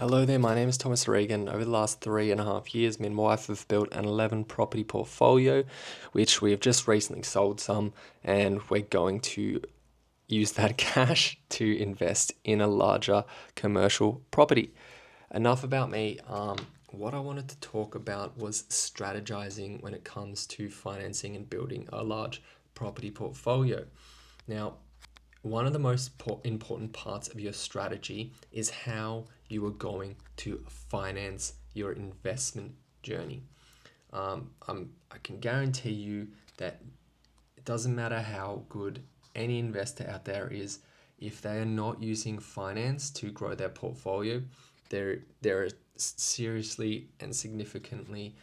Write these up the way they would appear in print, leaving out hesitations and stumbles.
Hello there, my name is Thomas Regan. Over the last 3.5 years, me and my wife have built an 11 property portfolio, which we have just recently sold some, and we're going to use that cash to invest in a larger commercial property. Enough about me. What I wanted to talk about was strategizing when it comes to financing and building a large property portfolio. Now, one of the most important parts of your strategy is how you are going to finance your investment journey. I can guarantee you that it doesn't matter how good any investor out there is, if they are not using finance to grow their portfolio, they're seriously and significantly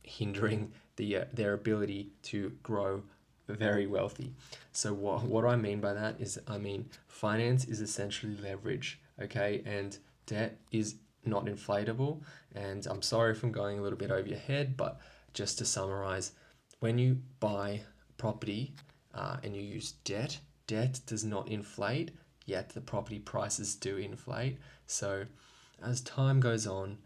hindering their ability to grow very wealthy. So what I mean by that is, I mean finance is essentially leverage, okay? And debt is not inflatable. And I'm sorry if I'm going a little bit over your head, but just to summarize, when you buy property and you use debt, debt does not inflate, yet the property prices do inflate. So as time goes on,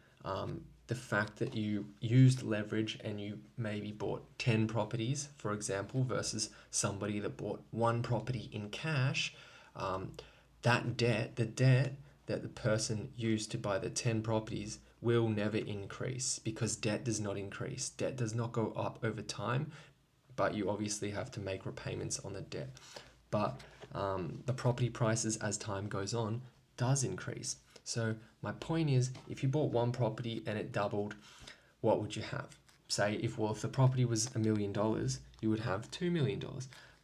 the fact that you used leverage and you maybe bought 10 properties, for example, versus somebody that bought one property in cash, the debt that the person used to buy the 10 properties will never increase, because debt does not increase. Debt does not go up over time, but you obviously have to make repayments on the debt. But the property prices as time goes on does increase. So my point is, if you bought one property and it doubled, what would you have? Say if the property was $1 million, you would have $2 million.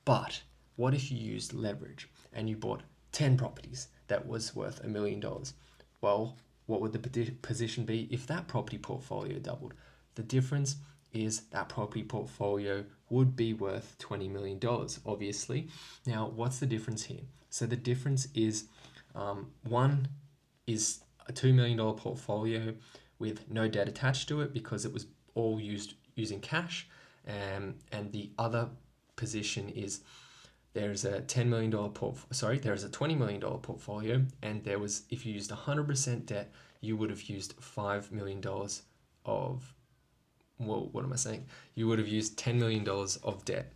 But what if you used leverage and you bought 10 properties that was worth $1 million? Well, what would the position be if that property portfolio doubled? The difference is that property portfolio would be worth $20 million, obviously. Now, what's the difference here? So the difference is, one is a $2 million portfolio with no debt attached to it because it was all used using cash. And the other position is, there's a $10 million there's a $20 million portfolio, and if you used 100% debt, you would have used $5 million of, well, what am I saying? You would have used $10 million of debt.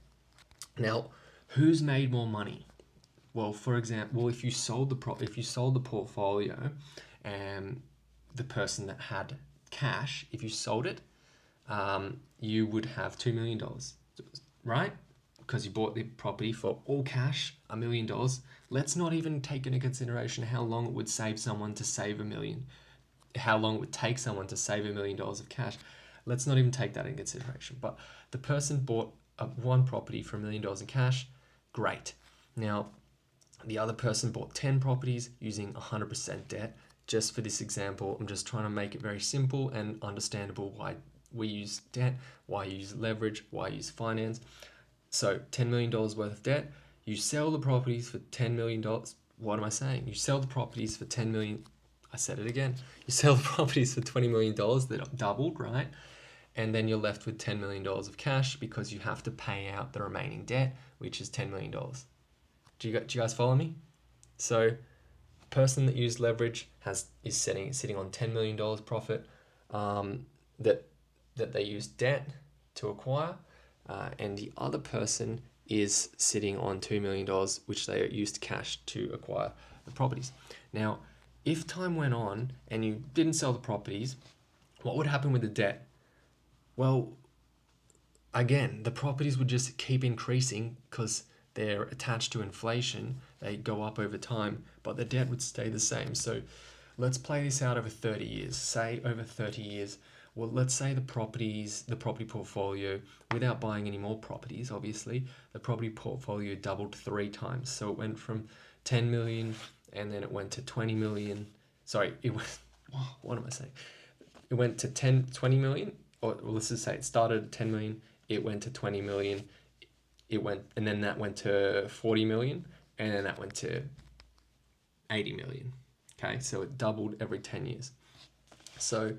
Now, who's made more money? Well, for example, if you sold the portfolio, and the person that had cash, if you sold it, you would have $2 million, right? Because you bought the property for all cash, $1 million. Let's not even take into consideration how long it would save someone to save $1 million, how long it would take someone to save $1 million of cash. Let's not even take that into consideration. But the person bought one property for $1 million in cash. Great. Now, the other person bought 10 properties using 100% debt. Just for this example, I'm just trying to make it very simple and understandable why we use debt, why you use leverage, why you use finance. So $10 million worth of debt, you sell the properties for $10 million. What am I saying? You sell the properties for $10 million. I said it again. You sell the properties for $20 million that doubled, right? And then you're left with $10 million of cash because you have to pay out the remaining debt, which is $10 million. Do you guys follow me? So, a person that used leverage is sitting on $10 million profit, that they used debt to acquire, and the other person is sitting on $2 million, which they used cash to acquire the properties. Now, if time went on and you didn't sell the properties, what would happen with the debt? Well, again, the properties would just keep increasing because they're attached to inflation. They go up over time, but the debt would stay the same. So let's play this out over 30 years. Say over 30 years, well, let's say the property portfolio, without buying any more properties, obviously, the property portfolio doubled 3 times. So it went from 10 million and then it went to 20 million. Sorry, what am I saying? It went to 20 million, or let's just say it started at 10 million, it went to 20 million, and then that went to 40 million, and then that went to 80 million. Okay, so it doubled every 10 years. So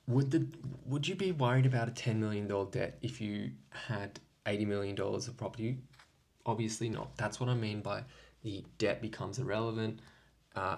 would you be worried about a $10 million debt if you had $80 million of property? Obviously not. That's what I mean by the debt becomes irrelevant.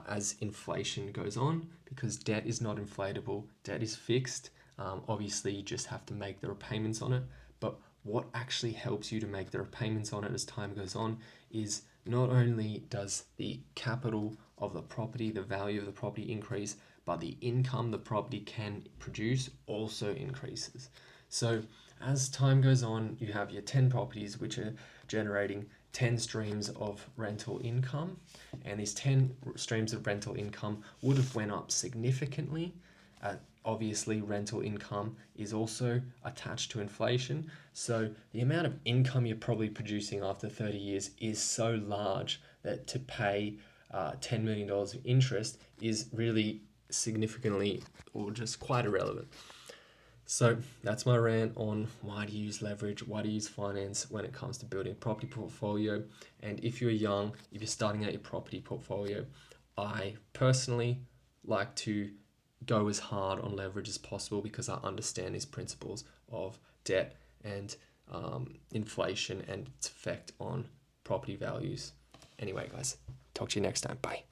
as inflation goes on, because debt is not inflatable, debt is fixed. Obviously, you just have to make the repayments on it. But what actually helps you to make the repayments on it as time goes on is not only does the capital of the property, the value of the property increase, but the income the property can produce also increases. So as time goes on, you have your 10 properties which are generating 10 streams of rental income, and these 10 streams of rental income would have went up significantly. Obviously, rental income is also attached to inflation, so the amount of income you're probably producing after 30 years is so large that to pay $10 million of interest is really significantly or just quite irrelevant. So that's my rant on why to use leverage, why to use finance when it comes to building a property portfolio. And if you're young, if you're starting out your property portfolio, I personally like to go as hard on leverage as possible because I understand these principles of debt and inflation and its effect on property values. Anyway, guys, talk to you next time. Bye.